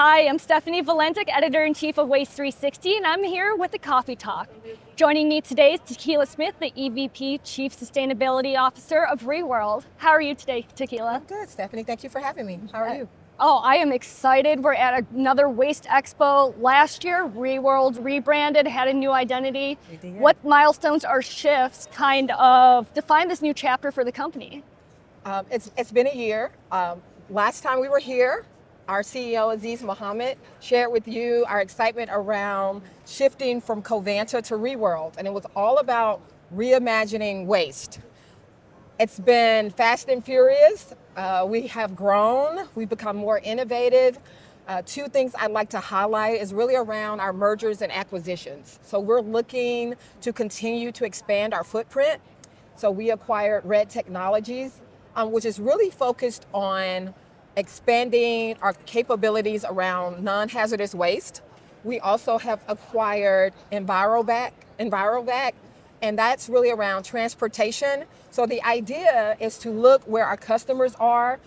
Hi, I'm Stefanie Valentic, Editor-in-Chief of Waste360, and I'm here with the Coffee Talk. Joining me today is Tequila Smith, the EVP Chief Sustainability Officer of Reworld. How are you today, Tequila? I'm good, Stephanie. Thank you for having me. How are you? Oh, I am excited. We're at another Waste Expo. Last year, Reworld rebranded, had a new identity. We did. What milestones or shifts kind of define this new chapter for the company? It's been a year. Last time we were here, our CEO, Aziz Mohammed, shared with you our excitement around shifting from Covanta to Reworld, and it was all about reimagining waste. It's been fast and furious. We have grown. We've become more innovative. Two things I'd like to highlight is really around our mergers and acquisitions. So we're looking to continue to expand our footprint. So we acquired Red Technologies, which is really focused on expanding our capabilities around non-hazardous waste. We also have acquired EnviroVac, and that's really around transportation. So the idea is to look where our customers are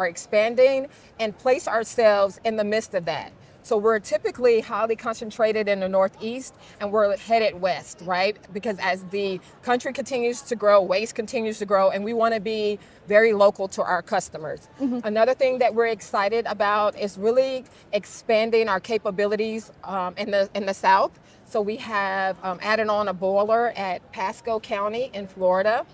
expanding, and place ourselves in the midst of that. So we're typically highly concentrated in the Northeast, and we're headed west, right? Because as the country continues to grow, waste continues to grow, and we want to be very local to our customers. Another thing that we're excited about is really expanding our capabilities in the South. So we have added on a boiler at Pasco County in Florida.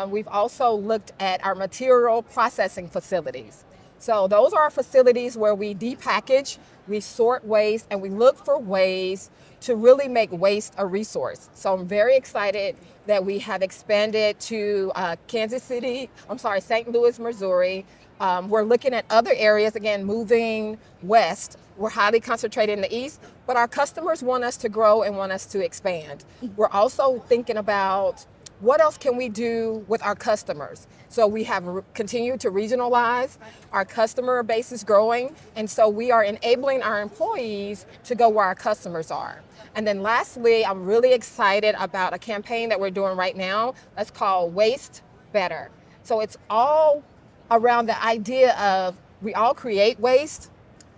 We've also looked at our material processing facilities. So those are facilities where we depackage, we sort waste, and we look for ways to really make waste a resource. So I'm very excited that we have expanded to St. Louis, Missouri. We're looking at other areas, again, moving west. We're highly concentrated in the East, but our customers want us to grow and want us to expand. We're also thinking about what else can we do with our customers? So we have continued to regionalize. Our customer base is growing, and so we are enabling our employees to go where our customers are. And then lastly, I'm really excited about a campaign that we're doing right now that's called Waste Better. So it's all around the idea of we all create waste,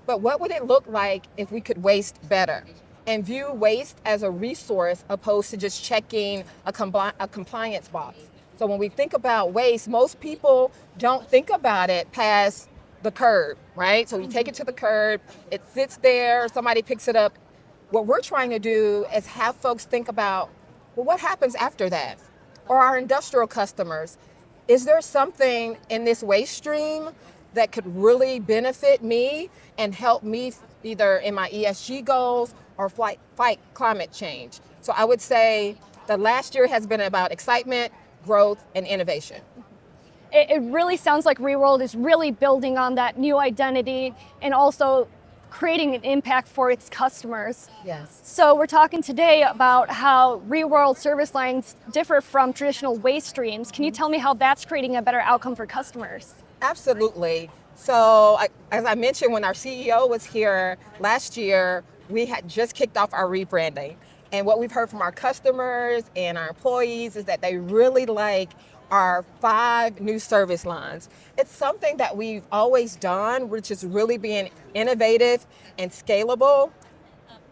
but what would it look like if we could waste better? And view waste as a resource opposed to just checking a compliance box. So when we think about waste, most people don't think about it past the curb, right? So you take it to the curb, it sits there, somebody picks it up. What we're trying to do is have folks think about, well, what happens after that? Or our industrial customers, is there something in this waste stream that could really benefit me and help me either in my ESG goals or fight climate change? So I would say the last year has been about excitement, growth, and innovation. It really sounds like Reworld is really building on that new identity and also creating an impact for its customers. Yes. So we're talking today about how Reworld service lines differ from traditional waste streams. Can you tell me how that's creating a better outcome for customers? Absolutely. So as I mentioned, when our CEO was here last year, we had just kicked off our rebranding. And what we've heard from our customers and our employees is that they really like our 5 new service lines. It's something that we've always done, which is really being innovative and scalable.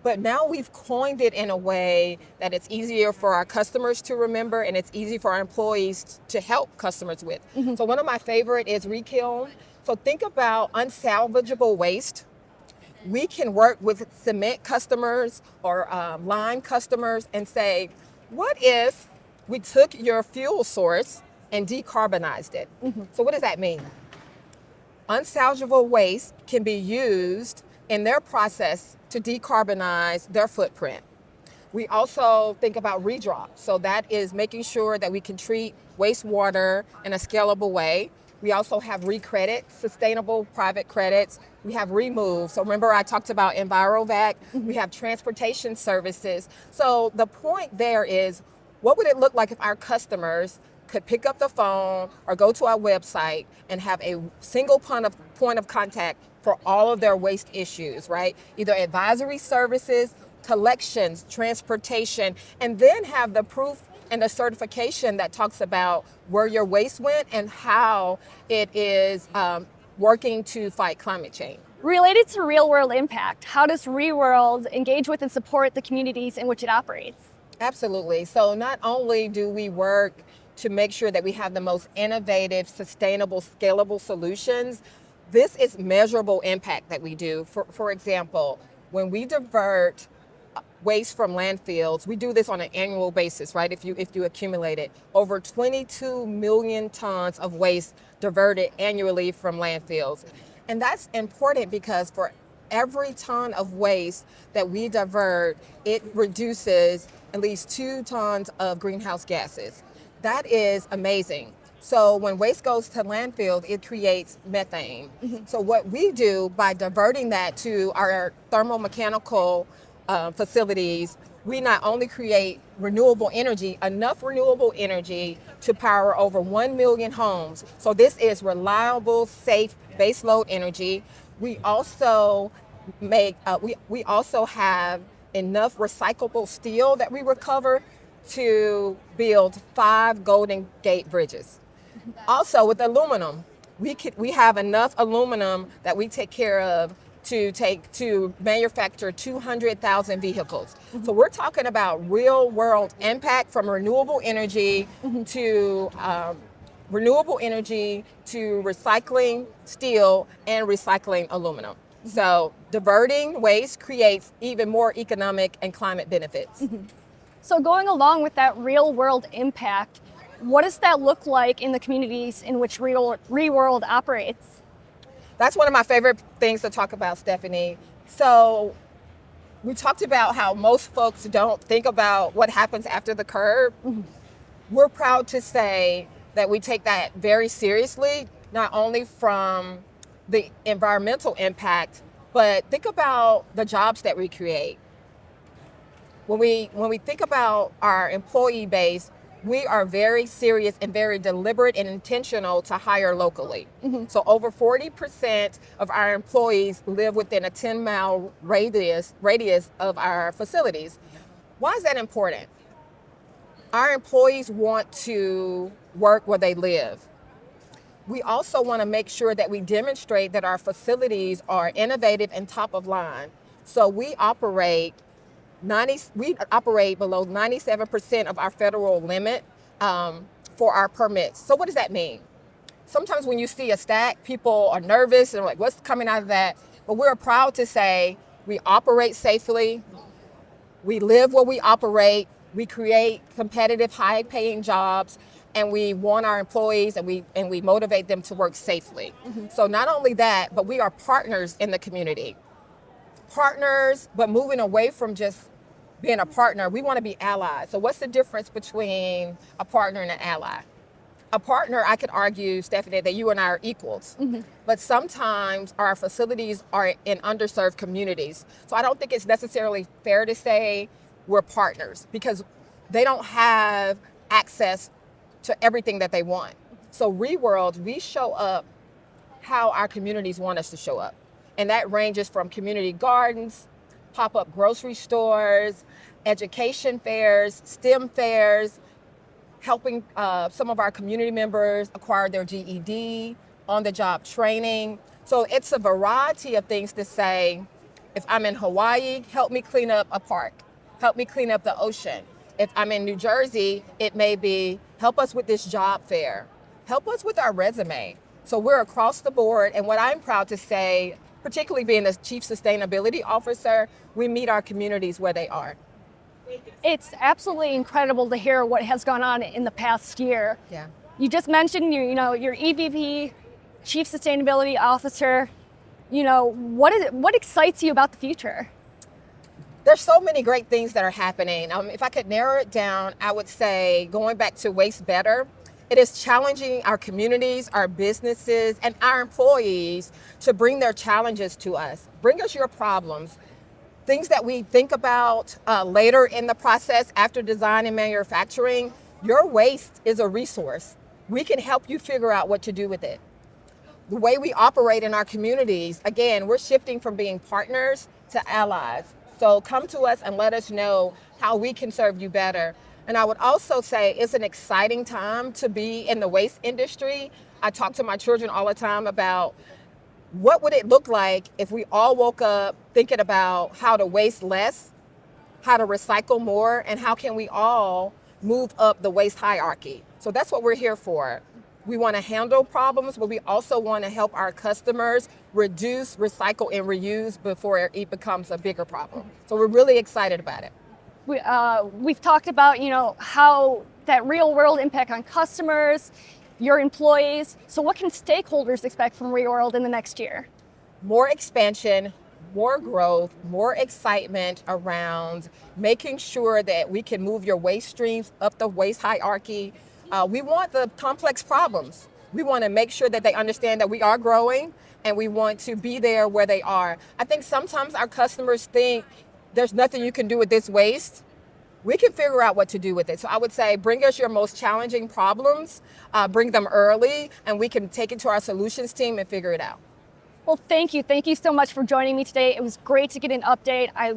But now we've coined it in a way that it's easier for our customers to remember, and it's easy for our employees to help customers with. So one of my favorite is Rekiln. So think about unsalvageable waste. We can work with cement customers or lime customers and say, what if we took your fuel source and decarbonized it? So what does that mean? Unsalvageable waste can be used in their process to decarbonize their footprint. We also think about redrop. So that is making sure that we can treat wastewater in a scalable way. We also have recredit, sustainable private credits. We have remove. So remember I talked about EnviroVac. We have transportation services. So the point there is, what would it look like if our customers could pick up the phone or go to our website and have a single point of contact for all of their waste issues, right? Either advisory services, collections, transportation, and then have the proof and the certification that talks about where your waste went and how it is working to fight climate change. Related to real world impact, how does Reworld engage with and support the communities in which it operates? Absolutely. So not only do we work to make sure that we have the most innovative, sustainable, scalable solutions, this is measurable impact that we do. For example, when we divert waste from landfills, we do this on an annual basis, right? If you accumulate it, over 22 million tons of waste diverted annually from landfills. And that's important because for every ton of waste that we divert, it reduces at least 2 tons of greenhouse gases. That is amazing. So when waste goes to landfills, it creates methane. So what we do by diverting that to our thermomechanical facilities, we not only create renewable energy, enough renewable energy to power over 1 million homes. So this is reliable, safe baseload energy. We also we also have enough recyclable steel that we recover to build 5 Golden Gate bridges. Also with aluminum, we have enough aluminum that we take care of to manufacture 200,000 vehicles. So we're talking about real world impact from renewable energy to recycling steel and recycling aluminum. So diverting waste creates even more economic and climate benefits. So going along with that real world impact, what does that look like in the communities in which Reworld operates? That's one of my favorite things to talk about, Stephanie. So we talked about how most folks don't think about what happens after the curb. We're proud to say that we take that very seriously, not only from the environmental impact, but think about the jobs that we create. When we think about our employee base, we are very serious and very deliberate and intentional to hire locally. So over 40% of our employees live within a 10-mile radius of our facilities. Why is that important? Our employees want to work where they live. We also want to make sure that we demonstrate that our facilities are innovative and top of line. So we operate below 97% of our federal limit for our permits. So what does that mean? Sometimes when you see a stack, people are nervous and like, what's coming out of that? But we're proud to say we operate safely, we live where we operate, we create competitive, high-paying jobs, and we want our employees and we motivate them to work safely. So not only that, but we are partners in the community. Partners, but moving away from just being a partner, we want to be allies. So what's the difference between a partner and an ally? A partner, I could argue, Stephanie, that you and I are equals. But sometimes our facilities are in underserved communities. So I don't think it's necessarily fair to say we're partners because they don't have access to everything that they want. So Reworld, we show up how our communities want us to show up. And that ranges from community gardens, pop-up grocery stores, education fairs, STEM fairs, helping some of our community members acquire their GED, on-the-job training. So it's a variety of things to say, if I'm in Hawaii, help me clean up a park, help me clean up the ocean. If I'm in New Jersey, it may be, help us with this job fair, help us with our resume. So we're across the board, and what I'm proud to say, particularly being the Chief Sustainability Officer, we meet our communities where they are. It's absolutely incredible to hear what has gone on in the past year. Yeah. You just mentioned your EVP, Chief Sustainability Officer. What excites you about the future? There's so many great things that are happening. If I could narrow it down, I would say going back to Waste Better, it is challenging our communities, our businesses, and our employees to bring their challenges to us. Bring us your problems. Things that we think about later in the process after design and manufacturing. Your waste is a resource. We can help you figure out what to do with it. The way we operate in our communities, again, we're shifting from being partners to allies. So come to us and let us know how we can serve you better. And I would also say it's an exciting time to be in the waste industry. I talk to my children all the time about what would it look like if we all woke up thinking about how to waste less, how to recycle more, and how can we all move up the waste hierarchy? So that's what we're here for. We want to handle problems, but we also want to help our customers reduce, recycle, and reuse before it becomes a bigger problem. So we're really excited about it. We've talked about, how that real world impact on customers, your employees. So what can stakeholders expect from Reworld in the next year? More expansion, more growth, more excitement around making sure that we can move your waste streams up the waste hierarchy. We want the complex problems. We want to make sure that they understand that we are growing and we want to be there where they are. I think sometimes our customers think there's nothing you can do with this waste. We can figure out what to do with it. So I would say bring us your most challenging problems, bring them early, and we can take it to our solutions team and figure it out. Well, thank you. Thank you so much for joining me today. It was great to get an update. I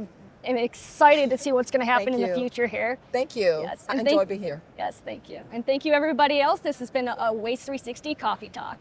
am excited to see what's going to happen in the future here. Thank you. Yes, I enjoyed being here. Yes, thank you. And thank you everybody else. This has been a Waste360 Coffee Talk.